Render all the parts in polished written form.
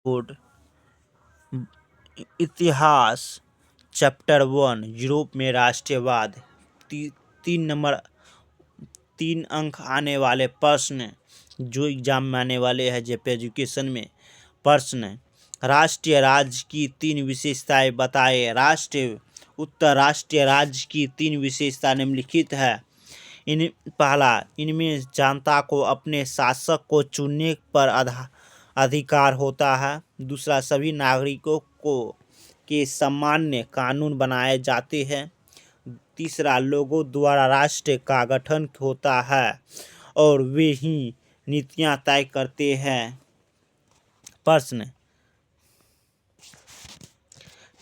Board इतिहास chapter 1 Europe में राष्ट्रवाद। 3 नंबर 3 अंक आने वाले प्रश्न जो एग्जाम में आने वाले हैं जेपी एजुकेशन में। प्रश्न, राष्ट्रीय राज्य की 3 विशेषताएं बताएं। उत्तर, राष्ट्रीय राज्य की 3 विशेषता निम्नलिखित है। पहला, इनमें जनता को अपने शासक को चुनने पर अधिकार होता है। दूसरा, सभी नागरिकों के सामान्य कानून बनाए जाते हैं। तीसरा, लोगों द्वारा राष्ट्र का गठन होता है और वे ही नीतियां तय करते हैं। प्रश्न,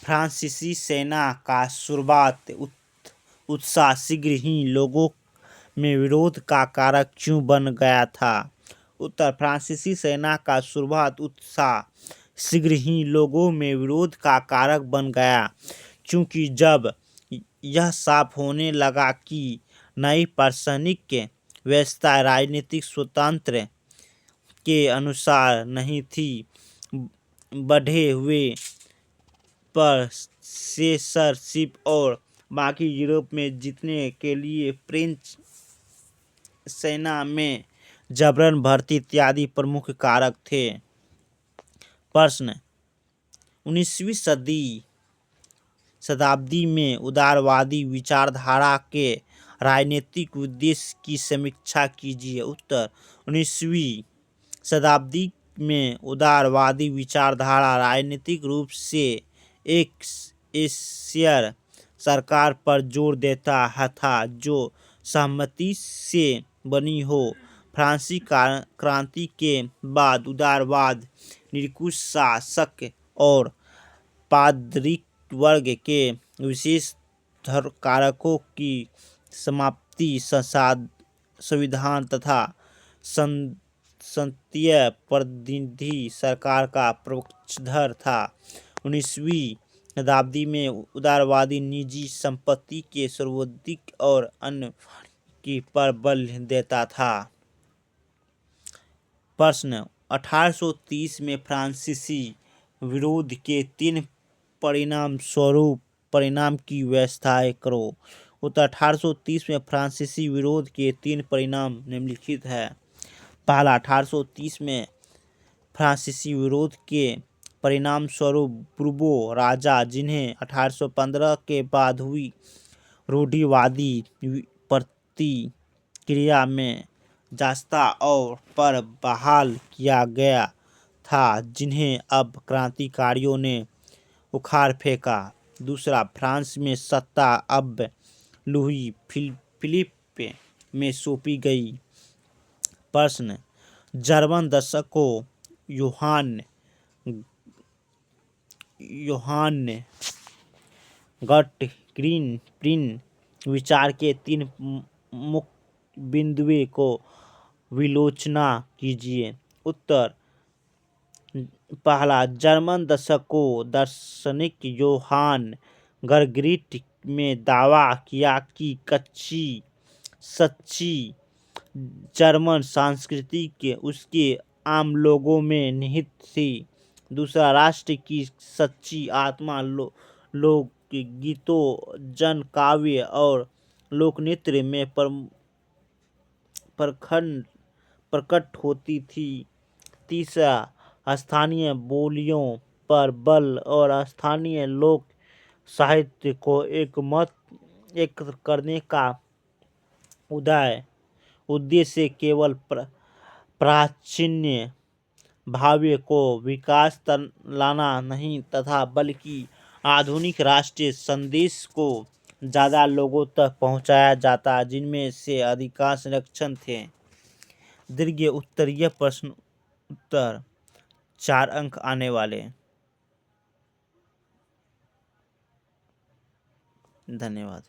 फ्रांसीसी सेना का शुरुआत उत्साह शीघ्र ही लोगों में विरोध का कारक क्यों बन गया था। उत्तर, फ्रांसीसी सेना का शुरुआत उत्साह शीघ्र ही लोगों में विरोध का कारक बन गया, क्योंकि जब यह साफ होने लगा कि नई प्रशासनिक व्यवस्था राजनीतिक स्वतंत्र के अनुसार नहीं थी, बढ़े हुए प्रोसेसरशिप और बाकी यूरोप में जीतने के लिए फ्रेंच सेना में जबरन भर्ती इत्यादि प्रमुख कारक थे। प्रश्न, 19वीं शताब्दी में उदारवादी विचारधारा के राजनीतिक उद्देश्य की समीक्षा कीजिए। उत्तर, 19वीं शताब्दी में उदारवादी विचारधारा राजनीतिक रूप से एक एशियर सरकार पर जोर देता था जो सहमति से बनी हो। फ्रांसीसी क्रांति के बाद उदारवाद निरंकुश शासक और पादरी वर्ग के विशेष कारकों की समाप्ति, संविधान तथा संसदीय प्रतिनिधि सरकार का पक्षधर था। 19वीं शताब्दी में उदारवादी निजी संपत्ति के सर्वाधिक और अन्य की पर बल देता था। प्रश्न, 1830 में फ्रांसीसी विरोध के 3 परिणाम की व्याख्या करो। उत्तर, 1830 में फ्रांसीसी विरोध के 3 परिणाम निम्नलिखित है। पहला, 1830 में फ्रांसीसी विरोध के परिणाम स्वरूप बूर्बो राजा, जिन्हें 1815 के बाद हुई रूढ़िवादी प्रतिक्रिया में जास्ता और पर बहाल किया गया था, जिन्हें अब क्रांतिकारियों ने उखाड़ फेंका। दूसरा, फ्रांस में सत्ता अब लुई फिलिप में सौंपी गई। प्रश्न, जर्मन दर्शकों योहान गॉटफ्रीड विचार के 3 मुख्य बिंदुओं को विलोचना कीजिए। उत्तर, पहला, जर्मन दार्शनिक योहान गॉटफ्रीड ने दावा किया कि सच्ची जर्मन संस्कृति उसके आम लोगों में निहित थी। दूसरा, राष्ट्र की सच्ची आत्मा लोकगीतों, जनकाव्य और लोकनृत्य में प्रकट होती थी। तीसरा, स्थानीय बोलियों पर बल और स्थानीय लोक साहित्य को एक करने का उद्देश्य केवल प्राचीन भाव को विकास लाना नहीं तथा बल्कि आधुनिक राष्ट्रीय संदेश को ज़्यादा लोगों तक पहुंचाया जाता, जिनमें से अधिकांश निरक्षर थे। दीर्घ उत्तरीय प्रश्न उत्तर 4 अंक आने वाले। धन्यवाद।